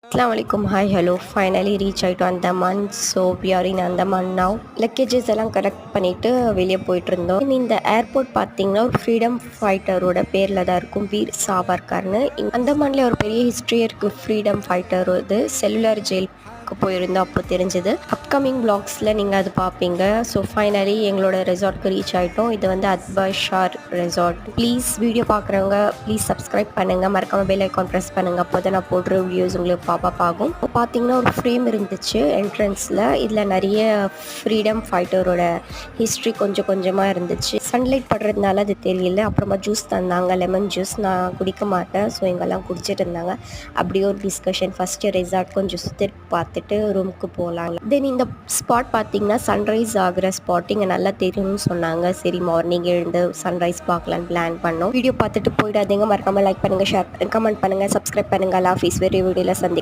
Assalamualaikum. Hi, hello. Finally reach out to Andaman. So we are in Andaman now. Luggages எல்லாம் collect பண்ணிட்டு வெளியே போயிட்டு இருந்தோம். இந்த ஏர்போர்ட் பார்த்தீங்கன்னா ஒரு ஃப்ரீடம் ஃபைட்டரோட பேரில் தான் இருக்கும், வீர் சாவர்கர்னு. அந்தமான்ல ஒரு பெரிய ஹிஸ்ட்ரி இருக்கு. ஃப்ரீடம் ஃபைட்டர் இது செல்லுலர் ஜெயில் போயிருந்தோம், அப்போ தெரிஞ்சது. அப்கமிங் பிளாக்ஸில் நீங்கள் அது பார்ப்பீங்க. ஸோ ஃபைனலி எங்களோட ரெசார்ட்க்கு ரீச் ஆகிட்டோம். இது வந்து அத்பஷார் ரெசார்ட். ப்ளீஸ் வீடியோ பார்க்குறவங்க ப்ளீஸ் சப்ஸ்கிரைப் பண்ணுங்கள், மறக்காமல் பெல் ஐக்கான் ப்ரெஸ் பண்ணுங்கள், அப்போ தான் நான் போடுற வீடியோஸ் உங்களுக்கு பாப்பா ஆகும். இப்போ பார்த்தீங்கன்னா ஒரு ஃப்ரேம் இருந்துச்சு என்ட்ரன்ஸில். இதில் நிறைய ஃப்ரீடம் ஃபைட்டரோட ஹிஸ்ட்ரி கொஞ்சம் கொஞ்சமாக இருந்துச்சு. சன்லைட் படுறதுனால அது தெரியல. அப்புறமா ஜூஸ் தந்தாங்க, லெமன் ஜூஸ். நான் குடிக்க மாட்டேன், ஸோ எங்கெல்லாம் குடிச்சிட்டு இருந்தாங்க. அப்படியே ஒரு டிஸ்கஷன். ஃபஸ்ட்டு ரெசார்ட் கொஞ்சம் சுற்றி பார்த்துட்டு ரூமுக்கு போகலாம். தென் இந்த ஸ்பாட் பார்த்தீங்கன்னா சன்ரைஸ் ஆகிற ஸ்பாட் இங்கே நல்லா தெரியும்னு சொன்னாங்க. சரி மார்னிங் எழுந்து சன்ரைஸ் பார்க்கலான்னு பிளான் பண்ணோம். வீடியோ பார்த்துட்டு போயிடாதீங்க, மறக்காமல் லைக் பண்ணுங்கள், ஷேர் கமெண்ட் பண்ணுங்கள், சப்ஸ்கிரைப் பண்ணுங்கள். ஆஃபீஸ் வேறு வீடியோவில் சந்திக்கலாம்.